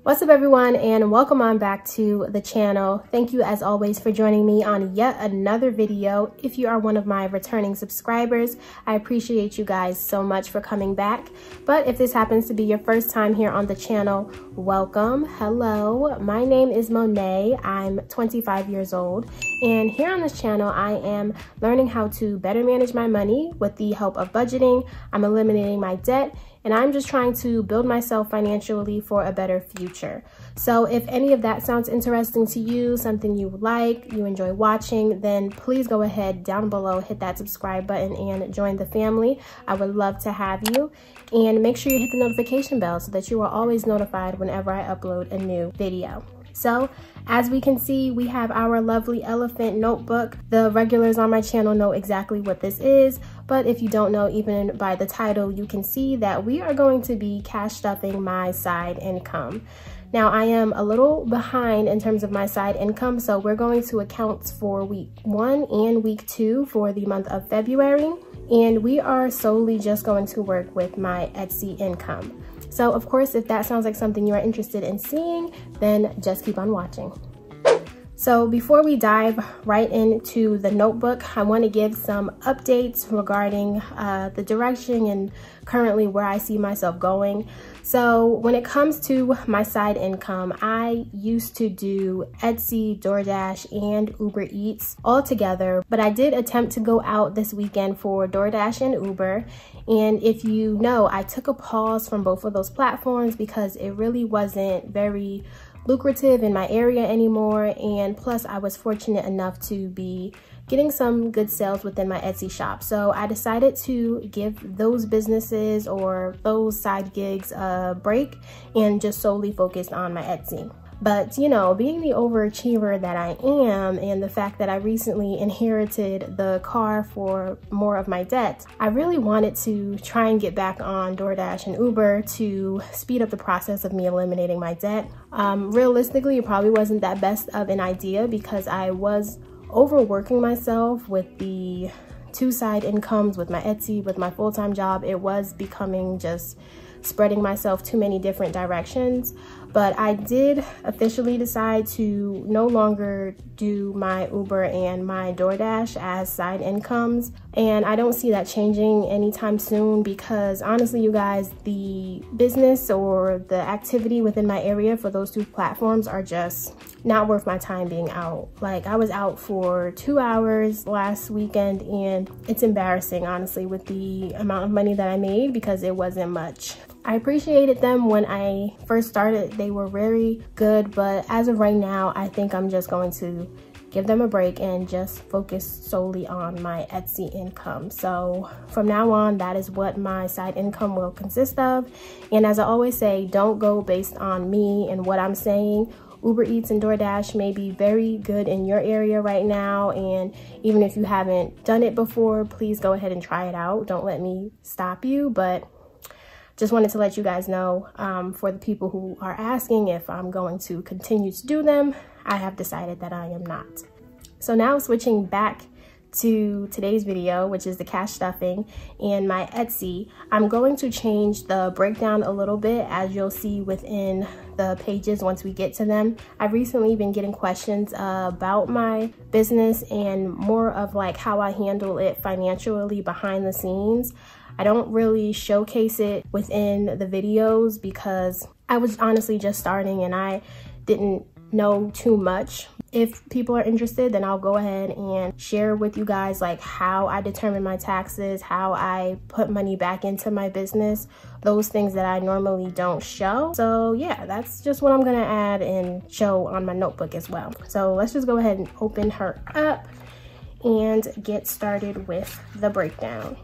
What's up everyone, and welcome on back to the channel. Thank you as always for joining me on yet another video. If you are one of my returning subscribers, I appreciate you guys so much for coming back. But if this happens to be your first time here on the channel, welcome. Hello, my name is Monet. I'm 25 years old, and here on this channel I am learning how to better manage my money with the help of budgeting. I'm eliminating my debt, and I'm just trying to build myself financially for a better future. So if any of that sounds interesting to you, something you like, you enjoy watching, then please go ahead down below, hit that subscribe button and join the family. I would love to have you. And make sure you hit the notification bell so that you are always notified whenever I upload a new video. So as we can see, we have our lovely elephant notebook. The regulars on my channel know exactly what this is, but if you don't know, even by the title, you can see that we are going to be cash stuffing my side income. Now, I am a little behind in terms of my side income, so we're going to account for week 1 and week 2 for the month of February, and we are solely just going to work with my Etsy income. So of course, if that sounds like something you are interested in seeing, then just keep on watching. So before we dive right into the notebook, I want to give some updates regarding the direction and currently where I see myself going. So when it comes to my side income, I used to do Etsy, DoorDash, and Uber Eats all together, but I did attempt to go out this weekend for DoorDash and Uber. And if you know, I took a pause from both of those platforms because it really wasn't very lucrative in my area anymore, and plus I was fortunate enough to be getting some good sales within my Etsy shop. So I decided to give those businesses or those side gigs a break and just solely focus on my Etsy. But you know, being the overachiever that I am, and the fact that I recently inherited the car for more of my debt, I really wanted to try and get back on DoorDash and Uber to speed up the process of me eliminating my debt. Realistically, it probably wasn't that best of an idea because I was overworking myself with the 2 side incomes, with my Etsy, with my full-time job. It was becoming just spreading myself too many different directions. But I did officially decide to no longer do my Uber and my DoorDash as side incomes. And I don't see that changing anytime soon because honestly, you guys, the business or the activity within my area for those 2 platforms are just not worth my time being out. Like, I was out for 2 hours last weekend and it's embarrassing, honestly, with the amount of money that I made because it wasn't much. I appreciated them when I first started. They were very good, but as of right now, I think I'm just going to give them a break and just focus solely on my Etsy income. So from now on, that is what my side income will consist of. And as I always say, don't go based on me and what I'm saying. Uber Eats and DoorDash may be very good in your area right now, and even if you haven't done it before, please go ahead and try it out. Don't let me stop you, but just wanted to let you guys know, for the people who are asking if I'm going to continue to do them, I have decided that I am not. So now switching back to today's video, which is the cash stuffing and my Etsy, I'm going to change the breakdown a little bit, as you'll see within the pages once we get to them. I've recently been getting questions about my business and more of like how I handle it financially behind the scenes. I don't really showcase it within the videos because I was honestly just starting and I didn't know too much. If people are interested, then I'll go ahead and share with you guys like how I determine my taxes, how I put money back into my business, those things that I normally don't show. So yeah, that's just what I'm gonna add and show on my notebook as well. So let's just go ahead and open her up and get started with the breakdown.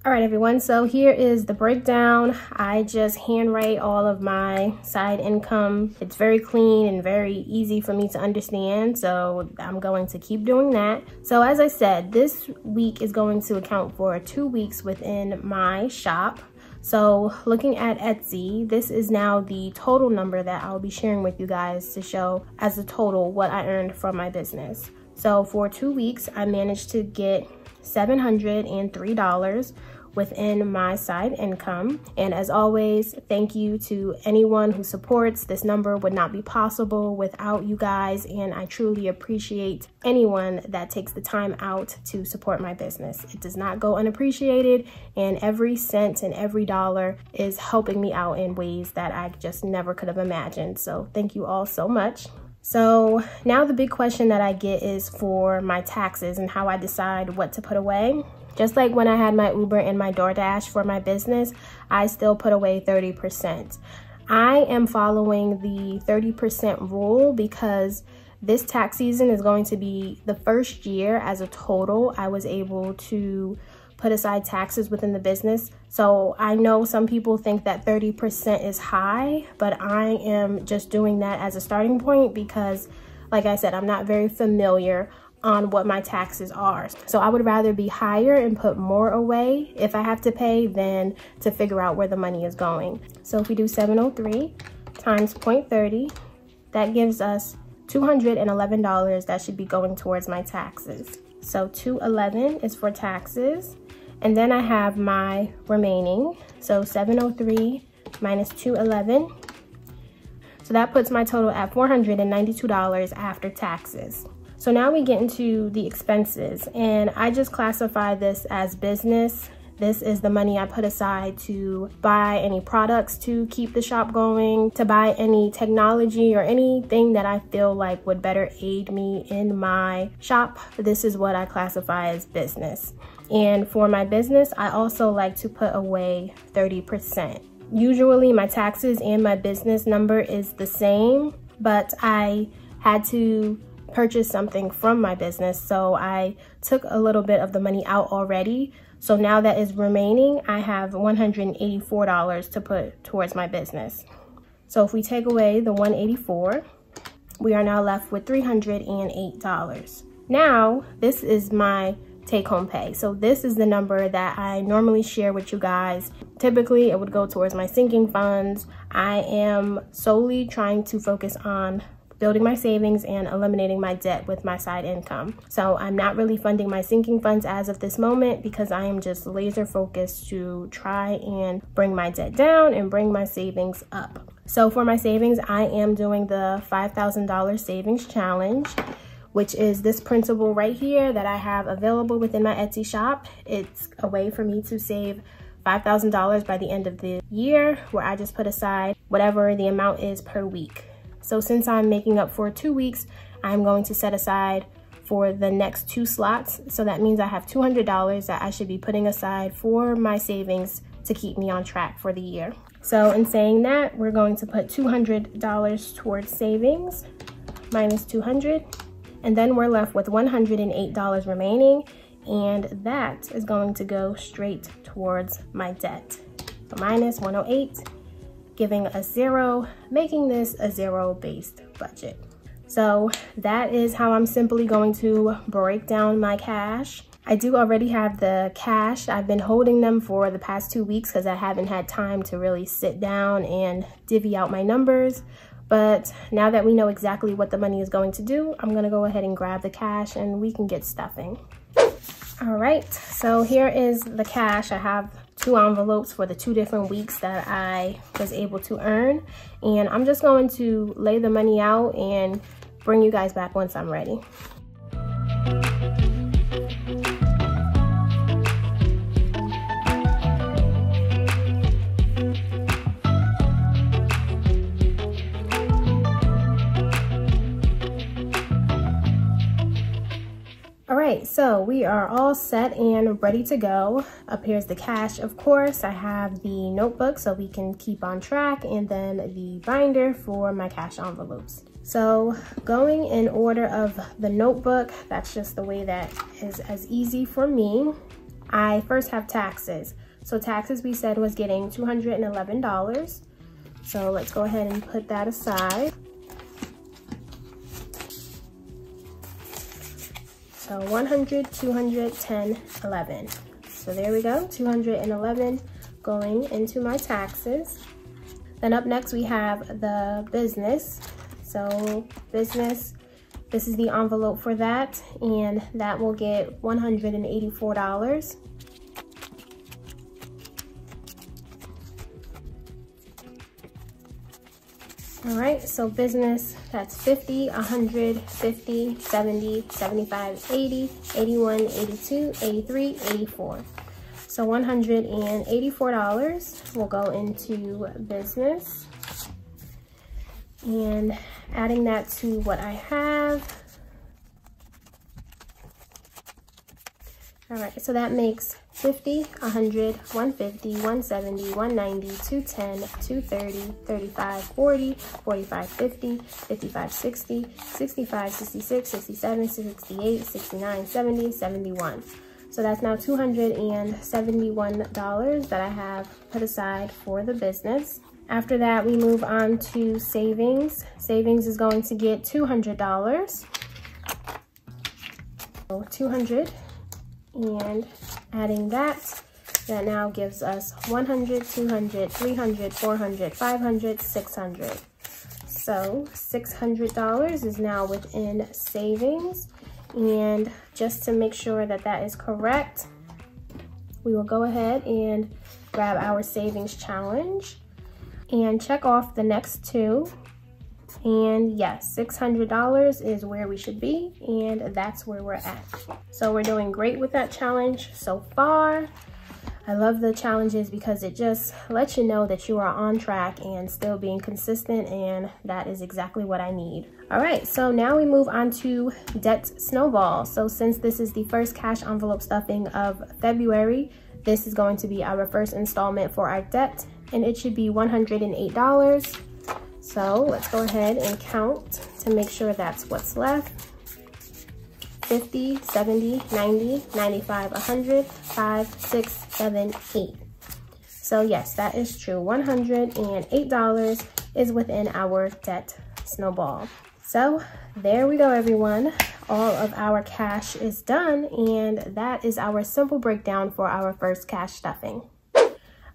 All right, everyone, so here is the breakdown. I just handwrite all of my side income. It's very clean and very easy for me to understand, so I'm going to keep doing that. So as I said, this week is going to account for 2 weeks within my shop. So looking at Etsy, this is now the total number that I'll be sharing with you guys to show as a total what I earned from my business. So for 2 weeks, I managed to get $703, within my side income. And as always, thank you to anyone who supports. This number would not be possible without you guys, and I truly appreciate anyone that takes the time out to support my business. It does not go unappreciated, and every cent and every dollar is helping me out in ways that I just never could have imagined. So thank you all so much. So now the big question that I get is for my taxes and how I decide what to put away. Just like when I had my Uber and my DoorDash for my business, I still put away 30%. I am following the 30% rule because this tax season is going to be the first year as a total I was able to put aside taxes within the business. So I know some people think that 30% is high, but I am just doing that as a starting point because, like I said, I'm not very familiar on what my taxes are. So I would rather be higher and put more away if I have to pay than to figure out where the money is going. So if we do 703 times 0.30, that gives us $211 that should be going towards my taxes. So 211 is for taxes. And then I have my remaining. So 703 minus 211. So that puts my total at $492 after taxes. So now we get into the expenses, and I just classify this as business. This is the money I put aside to buy any products to keep the shop going, to buy any technology or anything that I feel like would better aid me in my shop. This is what I classify as business. And for my business, I also like to put away 30%. Usually my taxes and my business number is the same, but I had to purchase something from my business, so I took a little bit of the money out already. So now that is remaining, I have $184 to put towards my business. So if we take away the $184, we are now left with $308. Now, this is my take-home pay. So this is the number that I normally share with you guys. Typically, it would go towards my sinking funds. I am solely trying to focus on building my savings and eliminating my debt with my side income. So I'm not really funding my sinking funds as of this moment because I am just laser focused to try and bring my debt down and bring my savings up. So for my savings, I am doing the $5,000 savings challenge, which is this principle right here that I have available within my Etsy shop. It's a way for me to save $5,000 by the end of the year, where I just put aside whatever the amount is per week. So since I'm making up for 2 weeks, I'm going to set aside for the next 2 slots. So that means I have $200 that I should be putting aside for my savings to keep me on track for the year. So in saying that, we're going to put $200 towards savings minus 200, and then we're left with $108 remaining, and that is going to go straight towards my debt. So minus 108. Giving a 0, making this a zero-based budget. So that is how I'm simply going to break down my cash. I do already have the cash. I've been holding them for the past 2 weeks because I haven't had time to really sit down and divvy out my numbers. But now that we know exactly what the money is going to do, I'm gonna go ahead and grab the cash and we can get stuffing. All right, so here is the cash. I have 2 envelopes for the 2 different weeks that I was able to earn. And I'm just going to lay the money out and bring you guys back once I'm ready. All right, so we are all set and ready to go. Up here's the cash, of course. I have the notebook so we can keep on track, and then the binder for my cash envelopes. So going in order of the notebook, that's just the way that is as easy for me. I first have taxes. So taxes we said was getting $211. So let's go ahead and put that aside. So 100, 210, 11. So there we go, 211 going into my taxes. Then up next we have the business. So business, this is the envelope for that, and that will get $184. All right, so business, that's 50, 100, 50, 70, 75, 80, 81, 82, 83, 84. So $184 will go into business. And adding that to what I have. All right, so that makes 50, 100, 150, 170, 190, 210, 230, 35, 40, 45, 50, 55, 60, 65, 66, 67, 68, 69, 70, 71. So that's now $271 that I have put aside for the business. After that, we move on to savings. Savings is going to get $200. So 200, and adding that now gives us 100, 200, 300, 400, 500, 600. So $600 is now within savings. And just to make sure that that is correct, we will go ahead and grab our savings challenge and check off the next two. And yes, $600 is where we should be, and that's where we're at. So we're doing great with that challenge so far. I love the challenges because it just lets you know that you are on track and still being consistent, and that is exactly what I need. All right, so now we move on to debt snowball. So since this is the first cash envelope stuffing of February, this is going to be our first installment for our debt, and it should be $108. So let's go ahead and count to make sure that's what's left. 50, 70, 90, 95, 100, 5, 6, 7, 8. So yes, that is true. $108 is within our debt snowball. So there we go, everyone. All of our cash is done, and that is our simple breakdown for our first cash stuffing.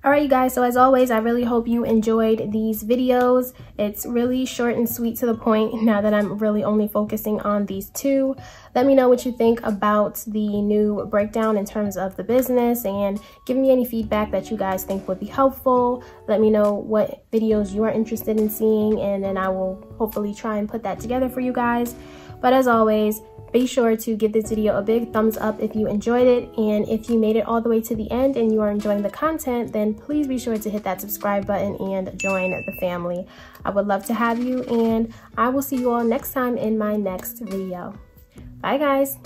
All right, you guys, so as always, I really hope you enjoyed these videos. It's really short and sweet to the point now that I'm really only focusing on these two. Let me know what you think about the new breakdown in terms of the business, and give me any feedback that you guys think would be helpful. Let me know what videos you are interested in seeing, and then I will hopefully try and put that together for you guys. But as always, be sure to give this video a big thumbs up if you enjoyed it, and if you made it all the way to the end and you are enjoying the content, then please be sure to hit that subscribe button and join the family. I would love to have you, and I will see you all next time in my next video. Bye, guys.